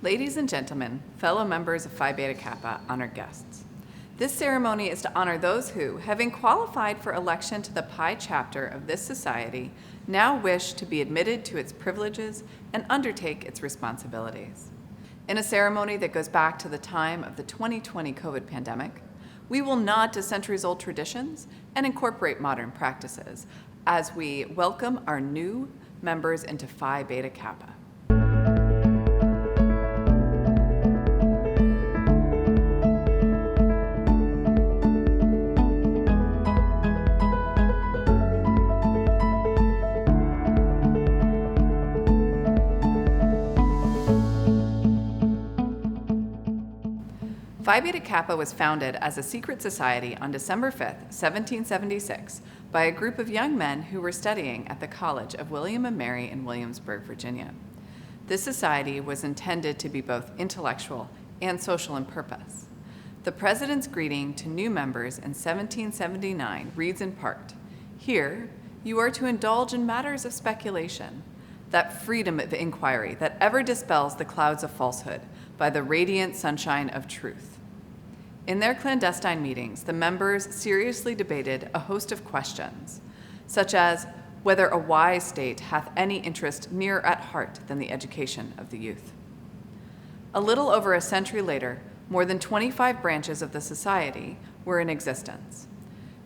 Ladies and gentlemen, fellow members of Phi Beta Kappa, honored guests. This ceremony is to honor those who, having qualified for election to the Pi chapter of this society, now wish to be admitted to its privileges and undertake its responsibilities. In a ceremony that goes back to the time of the 2020 COVID pandemic, we will nod to centuries-old traditions and incorporate modern practices as we welcome our new members into Phi Beta Kappa. Phi Beta Kappa was founded as a secret society on December 5, 1776, by a group of young men who were studying at the College of William and Mary in Williamsburg, Virginia. This society was intended to be both intellectual and social in purpose. The president's greeting to new members in 1779 reads in part, "Here, you are to indulge in matters of speculation, that freedom of inquiry that ever dispels the clouds of falsehood by the radiant sunshine of truth." In their clandestine meetings, the members seriously debated a host of questions, such as whether a wise state hath any interest nearer at heart than the education of the youth. A little over a century later, more than 25 branches of the society were in existence.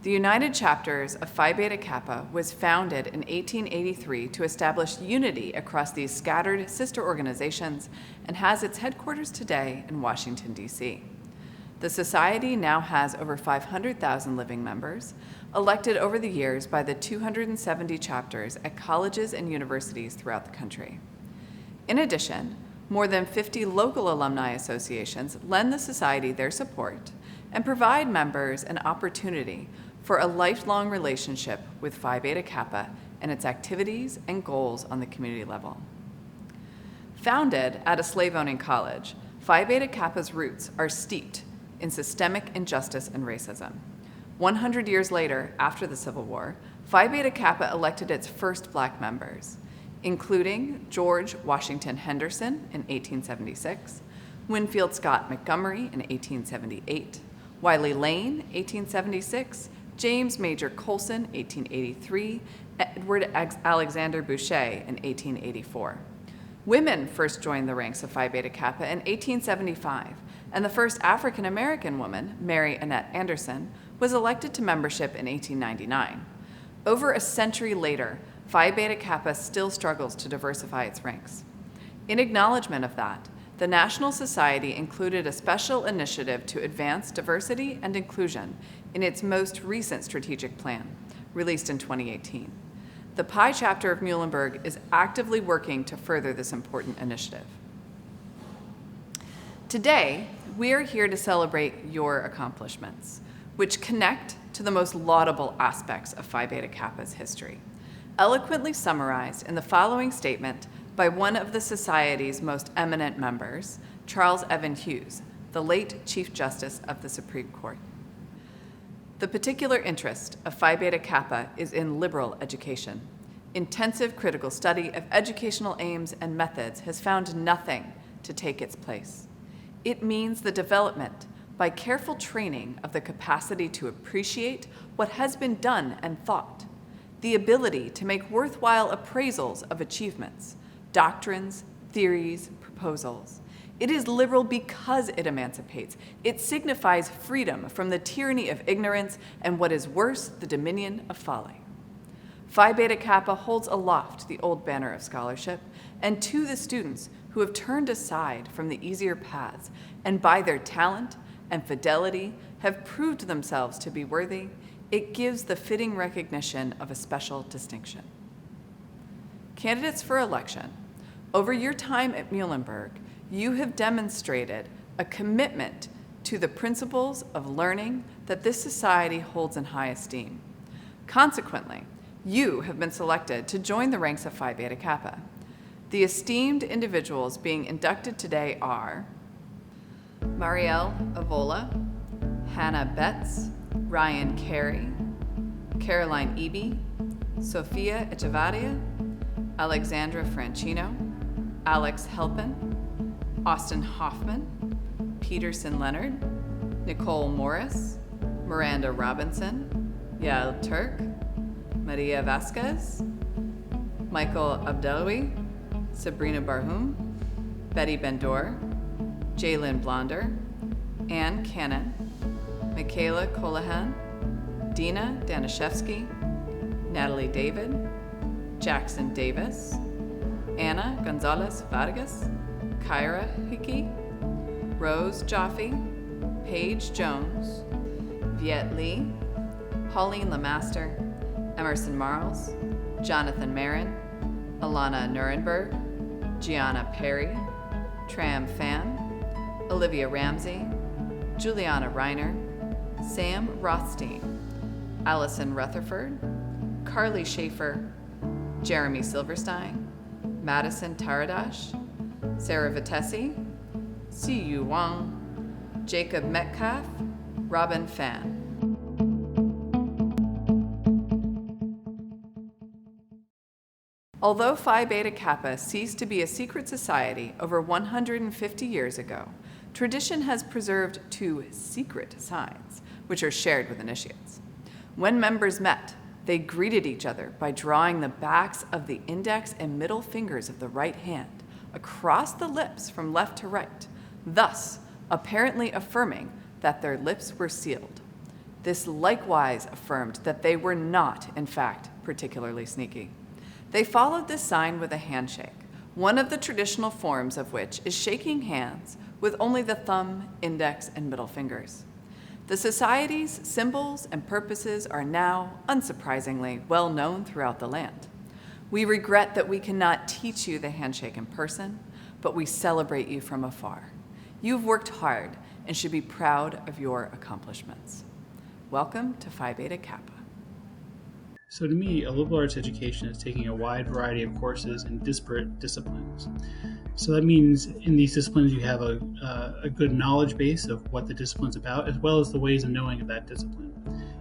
The United Chapters of Phi Beta Kappa was founded in 1883 to establish unity across these scattered sister organizations and has its headquarters today in Washington, D.C. The society now has over 500,000 living members, elected over the years by the 270 chapters at colleges and universities throughout the country. In addition, more than 50 local alumni associations lend the society their support and provide members an opportunity for a lifelong relationship with Phi Beta Kappa and its activities and goals on the community level. Founded at a slave-owning college, Phi Beta Kappa's roots are steeped in systemic injustice and racism. 100 years later, after the Civil War, Phi Beta Kappa elected its first Black members, including George Washington Henderson in 1876, Winfield Scott Montgomery in 1878, Wiley Lane, 1876, James Major Colson, 1883, Edward Alexander Boucher in 1884. Women first joined the ranks of Phi Beta Kappa in 1875, and the first African-American woman, Mary Annette Anderson, was elected to membership in 1899. Over a century later, Phi Beta Kappa still struggles to diversify its ranks. In acknowledgement of that, the National Society included a special initiative to advance diversity and inclusion in its most recent strategic plan, released in 2018. The Pi chapter of Muhlenberg is actively working to further this important initiative. Today, we are here to celebrate your accomplishments, which connect to the most laudable aspects of Phi Beta Kappa's history, eloquently summarized in the following statement by one of the Society's most eminent members, Charles Evan Hughes, the late Chief Justice of the Supreme Court. The particular interest of Phi Beta Kappa is in liberal education. Intensive critical study of educational aims and methods has found nothing to take its place. It means the development, by careful training, of the capacity to appreciate what has been done and thought, the ability to make worthwhile appraisals of achievements, doctrines, theories, proposals. It is liberal because it emancipates. It signifies freedom from the tyranny of ignorance and, what is worse, the dominion of folly. Phi Beta Kappa holds aloft the old banner of scholarship, and to the students who have turned aside from the easier paths and by their talent and fidelity have proved themselves to be worthy, it gives the fitting recognition of a special distinction. Candidates for election, over your time at Muhlenberg, you have demonstrated a commitment to the principles of learning that this society holds in high esteem. Consequently, you have been selected to join the ranks of Phi Beta Kappa. The esteemed individuals being inducted today are Marielle Avola, Hannah Betts, Ryan Carey, Caroline Eby, Sophia Echevarria, Alexandra Franchino, Alex Helpin, Austin Hoffman, Peterson Leonard, Nicole Morris, Miranda Robinson, Yael Turk, Maria Vasquez, Michael Abdeloui, Sabrina Barhum, Betty Bendor, Jalen Blonder, Ann Cannon, Michaela Colahan, Dina Danishevsky, Natalie David, Jackson Davis, Anna Gonzalez Vargas, Kyra Hickey, Rose Jaffe, Paige Jones, Viet Lee, Pauline Lemaster, Emerson Marles, Jonathan Marin, Alana Nuremberg, Gianna Perry, Tram Fan, Olivia Ramsey, Juliana Reiner, Sam Rothstein, Allison Rutherford, Carly Schaefer, Jeremy Silverstein, Madison Taradash, Sarah Vitesi, Siyu Wang, Jacob Metcalf, Robin Fan. Although Phi Beta Kappa ceased to be a secret society over 150 years ago, tradition has preserved two secret signs, which are shared with initiates. When members met, they greeted each other by drawing the backs of the index and middle fingers of the right hand across the lips from left to right, thus apparently affirming that their lips were sealed. This likewise affirmed that they were not, in fact, particularly sneaky. They followed this sign with a handshake, one of the traditional forms of which is shaking hands with only the thumb, index, and middle fingers. The Society's symbols and purposes are now, unsurprisingly, well known throughout the land. We regret that we cannot teach you the handshake in person, but we celebrate you from afar. You've worked hard and should be proud of your accomplishments. Welcome to Phi Beta Kappa. So to me, a liberal arts education is taking a wide variety of courses in disparate disciplines. So that means in these disciplines you have a good knowledge base of what the discipline's about, as well as the ways of knowing of that discipline.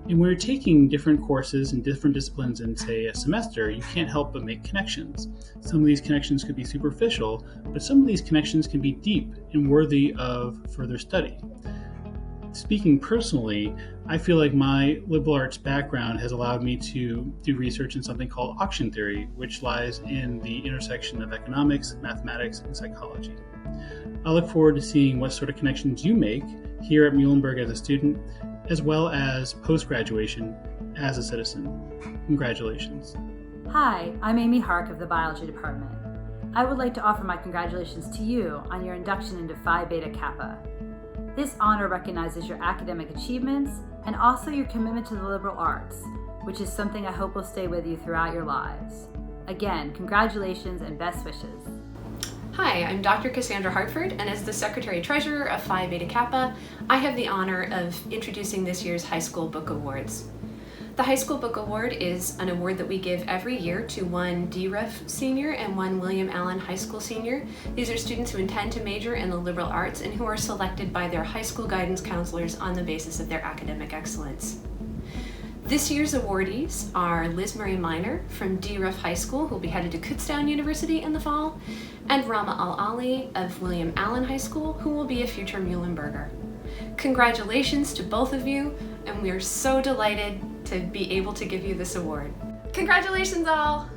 And when you're taking different courses in different disciplines in, say, a semester, you can't help but make connections. Some of these connections could be superficial, but some of these connections can be deep and worthy of further study. Speaking personally, I feel like my liberal arts background has allowed me to do research in something called auction theory, which lies in the intersection of economics, mathematics, and psychology. I look forward to seeing what sort of connections you make here at Muhlenberg as a student, as well as post-graduation as a citizen. Congratulations. Hi, I'm Amy Hark of the Biology Department. I would like to offer my congratulations to you on your induction into Phi Beta Kappa. This honor recognizes your academic achievements and also your commitment to the liberal arts, which is something I hope will stay with you throughout your lives. Again, congratulations and best wishes. Hi, I'm Dr. Cassandra Hartford, and as the Secretary-Treasurer of Phi Beta Kappa, I have the honor of introducing this year's High School Book Awards. The High School Book Award is an award that we give every year to one DREF senior and one William Allen High School senior. These are students who intend to major in the liberal arts and who are selected by their high school guidance counselors on the basis of their academic excellence. This year's awardees are Liz Marie Miner from DREF High School, who will be headed to Kutztown University in the fall, and Rama Al-Ali of William Allen High School, who will be a future Muhlenberger. Congratulations to both of you, and we are so delighted to be able to give you this award. Congratulations all!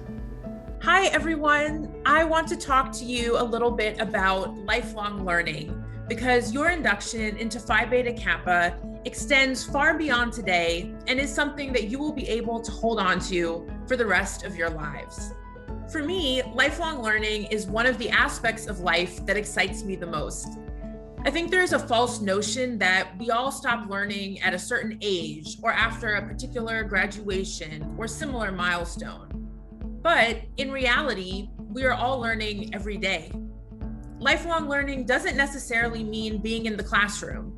Hi everyone, I want to talk to you a little bit about lifelong learning because your induction into Phi Beta Kappa extends far beyond today and is something that you will be able to hold on to for the rest of your lives. For me, lifelong learning is one of the aspects of life that excites me the most. I think there's a false notion that we all stop learning at a certain age or after a particular graduation or similar milestone. But in reality, we are all learning every day. Lifelong learning doesn't necessarily mean being in the classroom.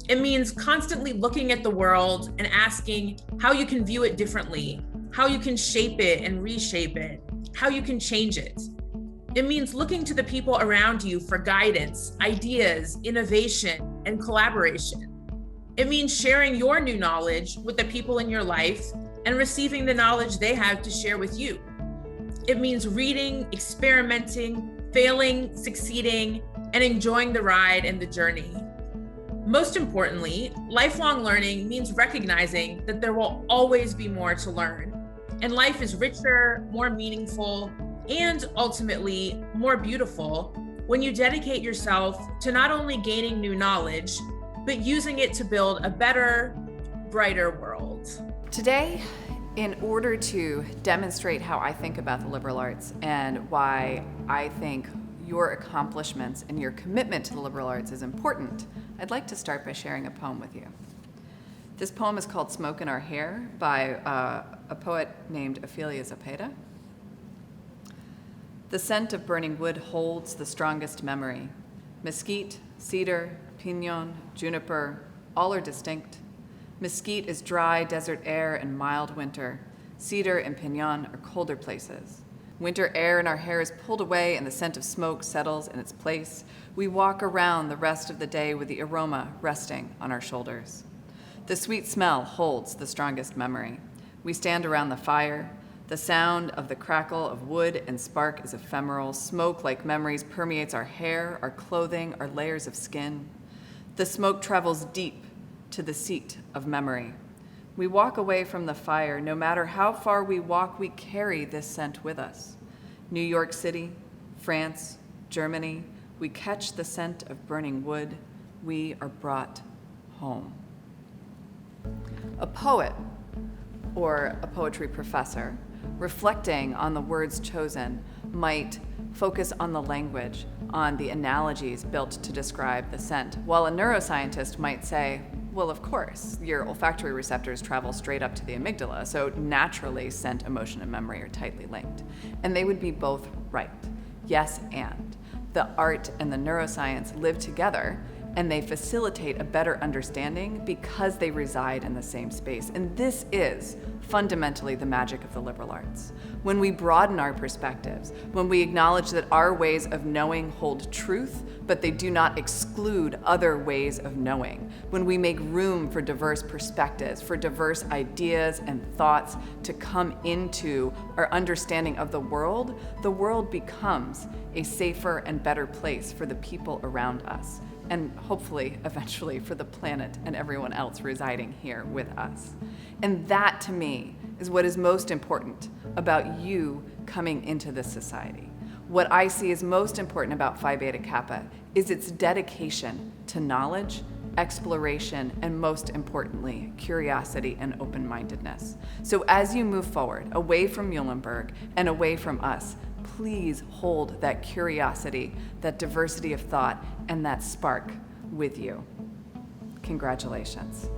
It means constantly looking at the world and asking how you can view it differently, how you can shape it and reshape it, how you can change it. It means looking to the people around you for guidance, ideas, innovation, and collaboration. It means sharing your new knowledge with the people in your life and receiving the knowledge they have to share with you. It means reading, experimenting, failing, succeeding, and enjoying the ride and the journey. Most importantly, lifelong learning means recognizing that there will always be more to learn, and life is richer, more meaningful, and ultimately more beautiful when you dedicate yourself to not only gaining new knowledge, but using it to build a better, brighter world. Today, in order to demonstrate how I think about the liberal arts and why I think your accomplishments and your commitment to the liberal arts is important, I'd like to start by sharing a poem with you. This poem is called Smoke in Our Hair by a poet named Ophelia Zepeda. The scent of burning wood holds the strongest memory. Mesquite, cedar, pinon, juniper, all are distinct. Mesquite is dry desert air and mild winter. Cedar and pinon are colder places. Winter air in our hair is pulled away and the scent of smoke settles in its place. We walk around the rest of the day with the aroma resting on our shoulders. The sweet smell holds the strongest memory. We stand around the fire. The sound of the crackle of wood and spark is ephemeral. Smoke, like memories, permeates our hair, our clothing, our layers of skin. The smoke travels deep to the seat of memory. We walk away from the fire. No matter how far we walk, we carry this scent with us. New York City, France, Germany, we catch the scent of burning wood. We are brought home. A poet, or a poetry professor, reflecting on the words chosen, might focus on the language, on the analogies built to describe the scent, while a neuroscientist might say, well, of course, your olfactory receptors travel straight up to the amygdala, so naturally scent, emotion, and memory are tightly linked. And they would be both right. Yes, and. The art and the neuroscience live together, and they facilitate a better understanding because they reside in the same space. And this is fundamentally the magic of the liberal arts. When we broaden our perspectives, when we acknowledge that our ways of knowing hold truth, but they do not exclude other ways of knowing, when we make room for diverse perspectives, for diverse ideas and thoughts to come into our understanding of the world becomes a safer and better place for the people around us, and hopefully, eventually, for the planet and everyone else residing here with us. And that, to me, is what is most important about you coming into this society. What I see as most important about Phi Beta Kappa is its dedication to knowledge, exploration, and most importantly, curiosity and open-mindedness. So as you move forward, away from Muhlenberg and away from us, please hold that curiosity, that diversity of thought, and that spark with you. Congratulations.